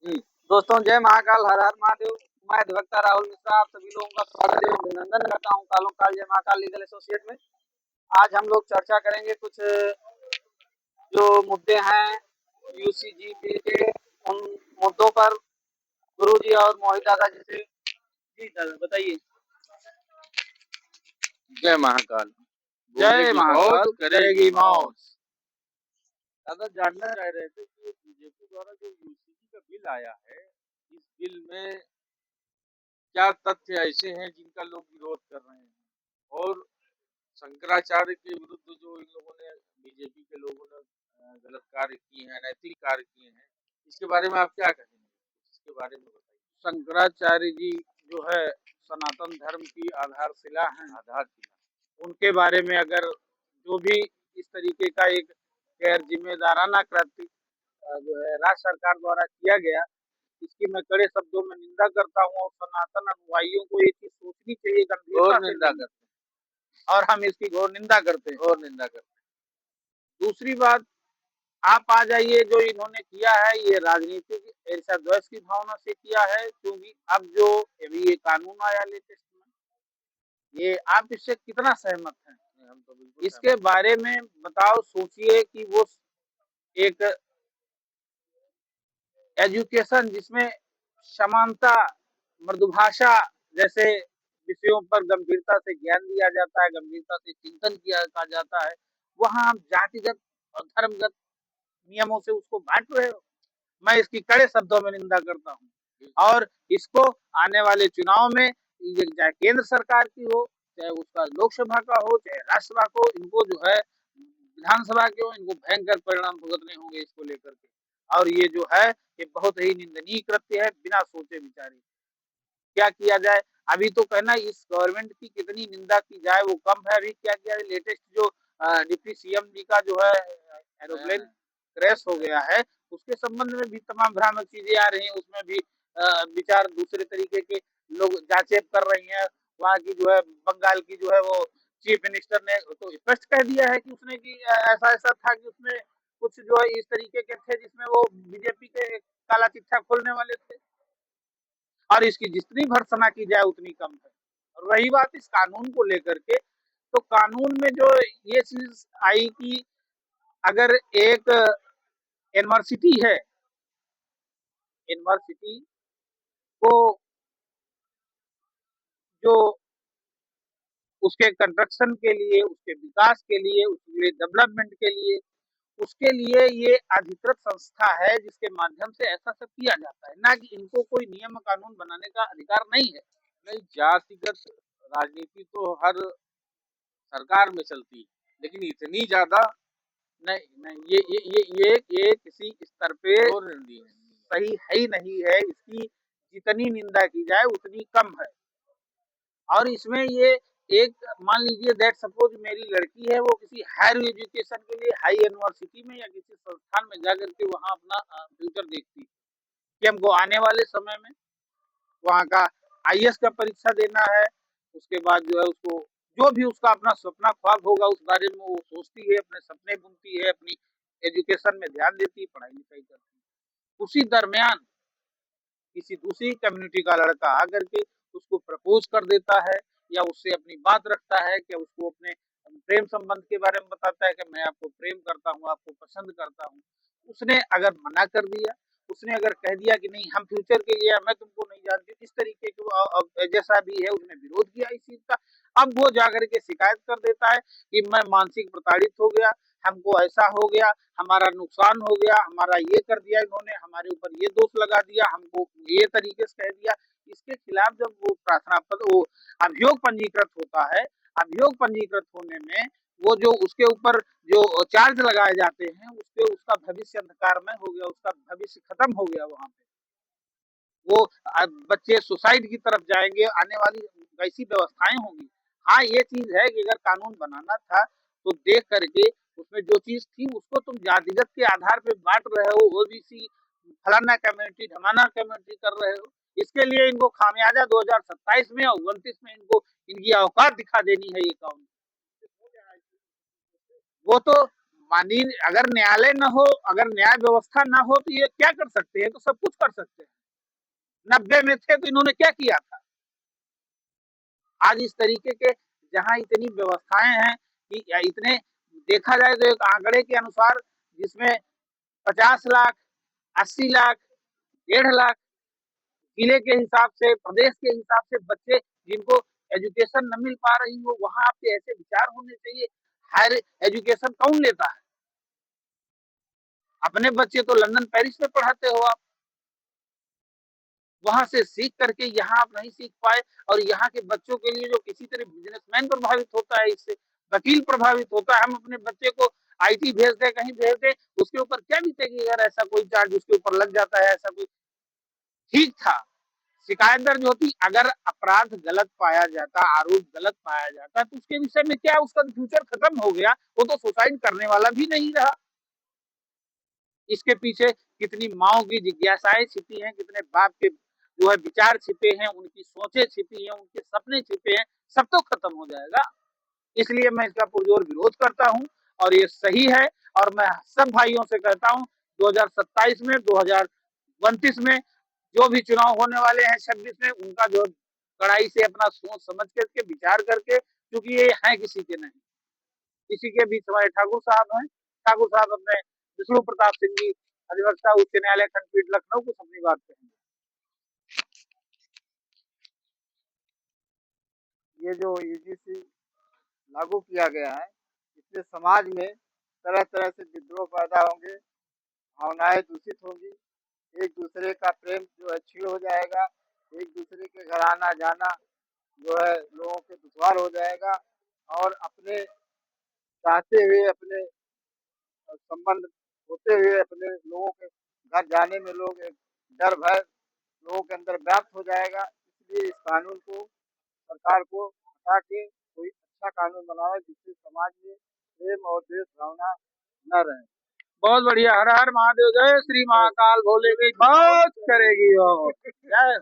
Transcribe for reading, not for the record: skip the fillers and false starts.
दोस्तों जय महाकाल, हर हर महादेव। मैं अधिवक्ता राहुल मिश्रा आप सभी लोगों का स्वागत एवं अभिनंदन करता हूं कालों काल जय महाकाल लीगल एसोसिएट में। आज हम लोग चर्चा करेंगे कुछ जो मुद्दे हैं यूसीजी के, उन मुद्दों पर गुरुजी और मोहित दादा जी से। जी दादा बताइए। जय महाकाल। जय महाकाल करेगी मौत। दादा जानना चाह रहे थे कि बीजेपी द्वारा जो यूसीजी का बिल आया है, इस बिल में क्या तथ्य ऐसे हैं जिनका लोग विरोध कर रहे हैं, और शंकराचार्य के विरुद्ध जो इन लोगों ने, बीजेपी के लोगों ने गलत कार्य किए हैं, नैतिक कार्य किए हैं, इसके बारे में आप क्या कहेंगे? इसके बारे में बताइए। शंकराचार्य जी जो है सनातन धर्म की आधारशिला हैं। उनके बारे में अगर जो भी इस तरीके का एक गैर जिम्मेदाराना कृत्य जो है राज्य सरकार द्वारा किया गया, इसकी मैं कड़े शब्दों में निंदा करता हूं और सनातन अनुयायियों को ये चीज सोचनी चाहिए गंभीरता से निंदा करते हैं, और हम इसकी घोर निंदा करते हैं। दूसरी बात, आप आ जाइए, जो इन्होंने किया है ये राजनीतिक ईर्ष्या-द्वेष की भावना से किया है, क्योंकि अब जो अभी ये कानून आया लेटेस्ट में, ये आप इससे कितना सहमत हैं? हम तो बिल्कुल इसके बारे में बताओ, सोचिए कि वो एक एजुकेशन जिसमें समानता, मृदुभाषा जैसे विषयों पर गंभीरता से ज्ञान दिया जाता है, गंभीरता से चिंतन किया जाता है, वहां आप जातिगत और धर्मगत नियमों से उसको बांट रहे हो। मैं इसकी कड़े शब्दों में निंदा करता हूँ और इसको आने वाले चुनाव में, चाहे केंद्र सरकार की हो, चाहे उसका लोकसभा का हो, चाहे राज्यसभा को, इनको जो है विधानसभा के हो, इनको भयंकर परिणाम भुगतने होंगे इसको लेकर के। और ये जो है ये बहुत ही निंदनीय कृत्य है, बिना सोचे विचारे। क्या किया जाए? अभी तो कहना इस गवर्नमेंट की कितनी निंदा की जाए वो कम है। अभी क्या किया, लेटेस्ट जो डिप्टी सीएम जी का जो है एरोप्लेन क्रैश हो गया है, उसके संबंध में भी तमाम भ्रामक चीजें आ रही हैं। उसमें भी विचार दूसरे तरीके के लोग जांचें कर रही हैं। वहाँ की जो है बंगाल की जो है वो चीफ मिनिस्टर ने तो स्पष्ट कह दिया है कि उसने कि ऐसा ऐसा था कि उसमें कुछ जो है इस तरीके के थे जिसमें वो बीजेपी के काला चिट्ठा खोलने वाले थे, और इसकी जितनी भर्त्सना की जाए उतनी कम है। और रही बात इस कानून को लेकर के, तो कानून में जो ये चीज आई कि अगर एक यूनिवर्सिटी है, यूनिवर्सिटी को जो उसके कंस्ट्रक्शन के लिए, उसके विकास के लिए, उसके डेवलपमेंट के लिए, उसके लिए ये अधिकृत संस्था है जिसके माध्यम से ऐसा सब किया जाता है, ना कि इनको कोई नियम कानून बनाने का अधिकार नहीं है। नहीं, जातिगत राजनीति तो हर सरकार में चलती है, लेकिन इतनी ज्यादा नहीं, ये किसी स्तर पे सही है ही नहीं है। इसकी जितनी निंदा की जाए उतनी कम है। और इसमें ये एक मान लीजिए दैट सपोज मेरी लड़की है, वो किसी हायर एजुकेशन के लिए हाई यूनिवर्सिटी में या किसी संस्थान में जाकर के वहाँ अपना फ्यूचर देखती है कि हमको आने वाले समय में वहाँ का आईएएस का परीक्षा देना है। उसके बाद जो है उसको जो भी उसका अपना सपना ख्वाब होगा उस बारे में वो सोचती है, अपने सपने बुनती है, अपनी एजुकेशन में ध्यान देती है, पढ़ाई लिखाई करती है। उसी दरमियान किसी दूसरी कम्युनिटी का लड़का आकर के उसको प्रपोज कर देता है या उससे अपनी बात रखता है कि उसको अपने प्रेम संबंध के बारे में बताता है कि मैं आपको प्रेम करता हूँ, आपको पसंद करता हूँ। उसने अगर मना कर दिया, उसने अगर कह दिया कि नहीं हम फ्यूचर के लिए, मैं तुमको नहीं जानती, इस तरीके के जैसा भी है उसने विरोध किया इस चीज का, अब वो जाकर के शिकायत कर देता है कि मैं मानसिक प्रताड़ित हो गया, हमको ऐसा हो गया, हमारा नुकसान हो गया, हमारा ये कर दिया इन्होंने, हमारे ऊपर ये दोष लगा दिया, हमको ये तरीके से कह दिया। इसके खिलाफ जब वो प्रार्थना पत्र, वो अभियोग पंजीकृत होता है, अभियोग पंजीकृत होने में वो जो उसके ऊपर जो चार्ज लगाए जाते हैं, उसके उसका भविष्य अंधकारमय हो गया, उसका भविष्य खत्म हो गया। वहां पे वो बच्चे सुसाइड की तरफ जाएंगे, आने वाली वैसी व्यवस्थाएं होंगी। हाँ, ये चीज है कि अगर कानून बनाना था तो देख करके उसमें जो चीज थी उसको तुम जातिगत के आधार पे बांट रहे हो, ओबीसी फलाना कम्युनिटी ढमाना कम्युनिटी कर रहे हो। इसके लिए इनको खामियाजा 2027 में और 29 में इनको इनकी औकात दिखा देनी है। ये काम वो तो मानी अगर न्यायालय न हो, अगर न्याय व्यवस्था ना हो तो ये क्या कर सकते हैं? तो सब कुछ कर सकते हैं। 90 में थे तो इन्होंने क्या किया था? आज इस तरीके के जहां इतनी व्यवस्थाएं हैं कि इतने देखा जाए तो एक आंकड़े के अनुसार जिसमें 50 लाख, 80 लाख, 1.5 लाख जिले के हिसाब से, प्रदेश के हिसाब से बच्चे जिनको एजुकेशन न मिल पा रही हो, वहां आपके ऐसे विचार होने चाहिए। हायर एजुकेशन कौन लेता है? अपने बच्चे तो लंदन पेरिस में पढ़ाते हो आप, वहां से सीख करके यहाँ आप नहीं सीख पाए। और यहाँ के बच्चों के लिए जो किसी तरह बिजनेसमैन प्रभावित होता है, इससे वकील प्रभावित होता है। हम अपने बच्चे को आईटी भेज दे, कहीं भेज दे, उसके ऊपर क्या बीतेगी अगर ऐसा कोई चार्ज उसके ऊपर लग जाता है? ऐसा कोई ठीक था, शिकायत दर्ज होती, अगर अपराध गलत पाया जाता, आरोप गलत पाया जाता तो उसके विषय में क्या, उसका फ्यूचर खत्म हो गया, वो तो सुसाइड करने वाला भी नहीं रहा। इसके पीछे कितनी माओ की जिज्ञासाएं छिपी हैं, कितने बाप के जो है विचार छिपे हैं, उनकी सोचें छिपी हैं, उनके सपने छिपे हैं, सब तो खत्म हो जाएगा। इसलिए मैं इसका पुरजोर विरोध करता हूं और ये सही है। और मैं सब भाइयों से कहता हूं 2027 में, 2029 में जो भी चुनाव होने वाले हैं, 26 में, उनका जो कड़ाई से अपना सोच समझ करके विचार करके, क्योंकि ये है किसी के नहीं, किसी के बीच हमारे ठाकुर साहब हैं। ठाकुर साहब अपने विष्णु प्रताप सिंह जी, अधिवक्ता उच्च न्यायालय खंडपीठ लखनऊ, कुछ अपनी बात कहेंगे। ये जो यूजीसी लागू किया गया है, इससे समाज में तरह तरह से विद्रोह पैदा होंगे, भावनाएं दूषित होंगी, एक दूसरे का प्रेम जो है छीड़ हो जाएगा, एक दूसरे के घर आना जाना जो है लोगों के दुश्वार हो जाएगा। और अपने चाहते हुए, अपने संबंध होते हुए अपने लोगों के घर जाने में लोग एक डर भय लोगों के अंदर व्याप्त हो जाएगा। इसलिए इस कानून को सरकार को हटा के कोई अच्छा कानून बनाए जिससे समाज में प्रेम और देश भावना न रहे। बहुत बढ़िया। हर हर महादेव। जय श्री महाकाल भोले की बहुत करेगी। और जय